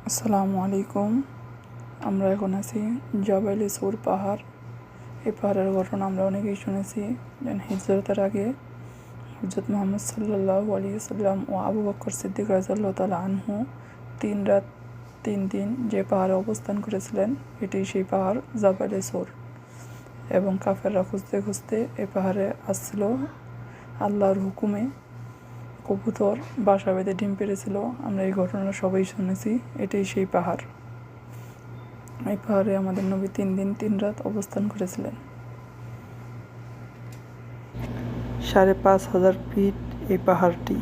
আসসালামু আলাইকুম। আমরা এখন আছি জাবাইলে সুর পাহাড়। এই পাহাড়ের ঘটনা আমরা অনেকেই শুনেছি। যেন হিজরতের আগে হযরত মুহাম্মদ সাল্লাল্লাহু আলাইহি ওয়াসাল্লাম ও আবু বকর সিদ্দিক রাদিয়াল্লাহু তাআলা আনহু 3 রাত 3 দিন যে পাহাড়ে অবস্থান করেছিলেন, এটি সেই পাহাড় জাবাইলে সুর। এবং কাফেররা খুঁজতে খুঁজতে এই পাহাড়ে আসছিল। আল্লাহর হুকুমে কবুতর বাসা বেঁধে ডিম পেড়েছিল। আমরা এই ঘটনাটা সবাই শুনেছি। এটাই সেই পাহাড়। এই পাহাড়ে আমাদের নবী 3 দিন 3 রাত অবস্থান করেছিলেন। 5,500 ফিট এই পাহাড়টি।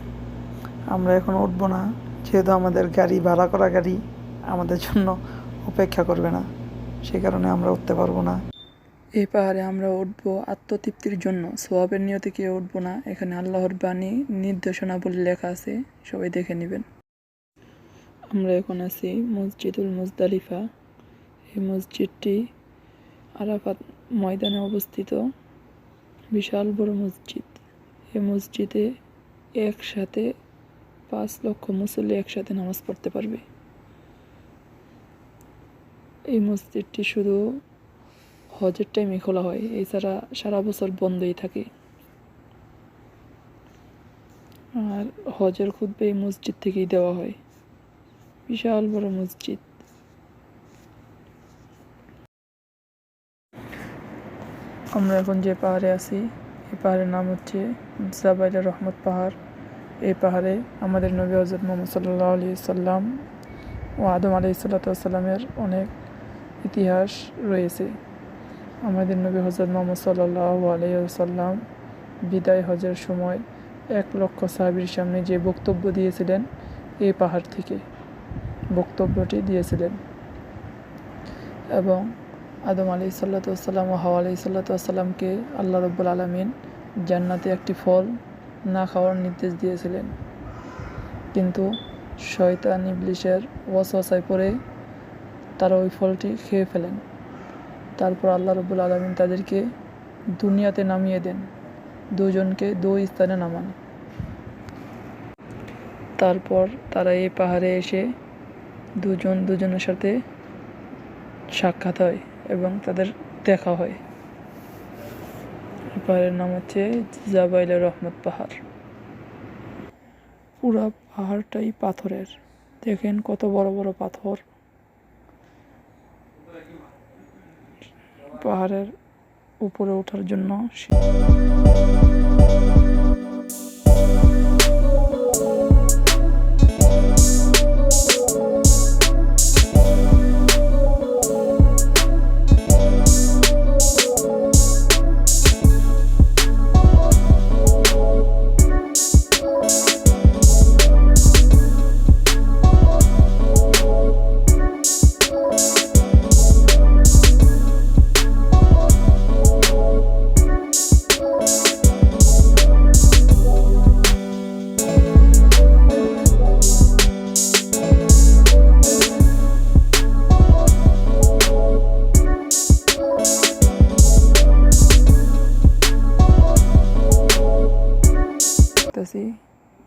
আমরা এখন উঠবো না, যেহেতু আমাদের গাড়ি ভাড়া করা গাড়ি আমাদের জন্য অপেক্ষা করবে না, সে কারণে আমরা উঠতে পারবো না। এই পাহাড়ে আমরা উঠবো আত্মতৃপ্তির জন্য, সোয়াবের নিয়তে কেউ উঠবো না। এখানে আল্লাহর বাণী নির্দেশনাবলী লেখা আছে, সবাই দেখে নেবেন। আমরা এখন আছি মসজিদুল মুজদালিফা। এই মসজিদটি আরাফাত ময়দানে অবস্থিত। বিশাল বড় মসজিদ। এই মসজিদে একসাথে 5 লক্ষ মুসল্লি একসাথে নামাজ পড়তে পারবে। এই মসজিদটি শুধু হজের টাইমে খোলা হয়, এছাড়া সারা বছর বন্ধই থাকে। আর হজের খুতবা এই মসজিদ থেকেই দেওয়া হয়। বিশাল বড় মসজিদ। আমরা এখন যে পাহাড়ে আছি, এই পাহাড়ের নাম হচ্ছে জাবাইলে রহমত পাহাড়। এই পাহাড়ে আমাদের নবী হযরত মুহাম্মদ সাল্লাল্লাহু আলাইহি সাল্লাম ও আদম আলাইহিসসালামের অনেক ইতিহাস রয়েছে। আমাদের নবী হযরত মুহাম্মদ সাল্লাল্লাহু আলাইহি সাল্লাম বিদায় হজের সময় 1 লক্ষ সাহাবীর সামনে যে বক্তব্য দিয়েছিলেন, এই পাহাড় থেকে বক্তব্যটি দিয়েছিলেন। এবং আদম আলাইহিসসালাম ও হাওয়া আলাইহিসসালামকে আল্লাহ রাব্বুল আলামিন জান্নাতে একটি ফল না খাওয়ার নির্দেশ দিয়েছিলেন, কিন্তু শয়তান ইবলিসের ওয়াসওয়াসায় পড়ে তারা ওই ফলটি খেয়ে ফেলেন। তারপর আল্লাহ রাব্বুল আলামিন তাদেরকে দুনিয়াতে নামিয়ে দেন, দুজনকে 2 স্থানে নামান। তারপর তারা এই পাহাড়ে এসে দুজন দুজনের সাথে সাক্ষাৎ হয় এবং তাদের দেখা হয়। পাহাড়ের নাম হচ্ছে জাবাইলে রহমত পাহাড়। পুরা পাহাড়টাই পাথরের। দেখেন কত বড় বড় পাথর। পাহাড়ের উপরে ওঠার জন্য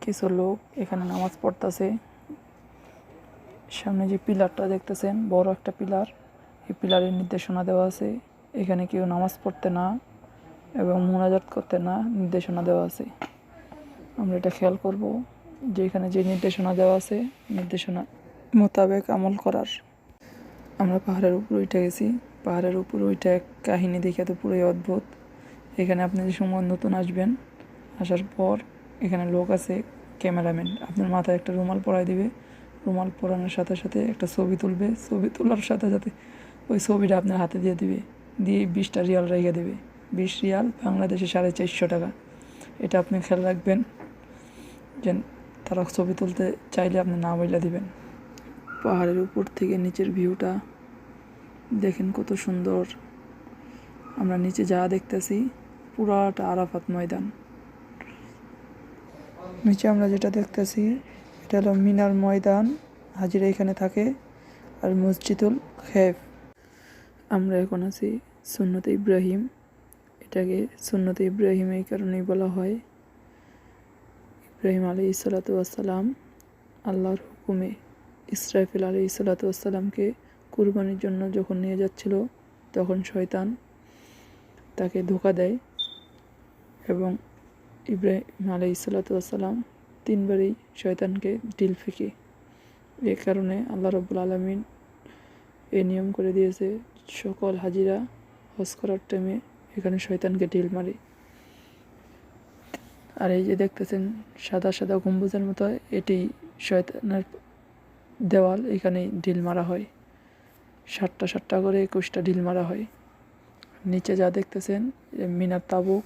কিছু লোক এখানে নামাজ পড়তেছে। সামনে যে পিলারটা দেখতেছেন, বড় একটা পিলার, এই পিলারের নির্দেশনা দেওয়া আছে এখানে কেউ নামাজ পড়তে না এবং মুনাজাত করতে না নির্দেশনা দেওয়া আছে। আমরা এটা খেয়াল করব যে এখানে যে নির্দেশনা দেওয়া আছে, নির্দেশনা মোতাবেক আমল করার। আমরা পাহাড়ের উপরে উঠে গেছি। পাহাড়ের উপরে ওইটা এক কাহিনী দেখে তো পুরোই অদ্ভুত। এখানে আপনি যে সময় নতুন আসবেন, আসার পর এখানে লোক আছে ক্যামেরাম্যান, আপনার মাথায় একটা রুমাল পরায় দিবে। রুমাল পরানোর সাথে সাথে একটা ছবি তুলবে। ছবি তোলার সাথে সাথে ওই ছবিটা আপনার হাতে দিয়ে দিবে, দিয়ে 20টা রিয়াল রেখে দেবে। 20 রিয়াল বাংলাদেশে 450 টাকা। এটা আপনি খেয়াল রাখবেন যে তারা ছবি তুলতে চাইলে আপনি না বইলা দিবেন। পাহাড়ের উপর থেকে নিচের ভিউটা দেখেন কত সুন্দর। আমরা নিচে যা দেখতেছি পুরাটা আরাফাত ময়দান। নিচে আমরা যেটা দেখতেছি এটা হলো মিনার ময়দান, হাজিরা এখানে থাকে, আর মসজিদুল খেফ। আমরা এখন আছি সুন্নতে ইব্রাহিম। এটাকে সুন্নতে ইব্রাহিম এই কারণেই বলা হয়, ইব্রাহিম আলাইহিস সালাতু ওয়াস সালাম আল্লাহর হুকুমে ইসরাফিল আলাইহিসসালামকে কুরবানির জন্য যখন নিয়ে যাচ্ছিল তখন শয়তান তাকে ধোঁকা দেয় এবং ইব্রাহিম আলাইহিসসালাম 3বারই শয়তানকে ঢিল ফেঁকে। এ কারণে আল্লাহ রাব্বুল আলামিন এ নিয়ম করে দিয়েছে, সকল হাজিরা হজ করার টাইমে এখানে শয়তানকে ঢিল মারে। আর এই যে দেখতেছেন সাদা সাদা গম্বুজের মতো, এটি শয়তানের দেওয়াল, এখানেই ঢিল মারা হয়। 7টা করে 21টা ঢিল মারা হয়। নিচে যা দেখতেছেন মিনার তাবুক,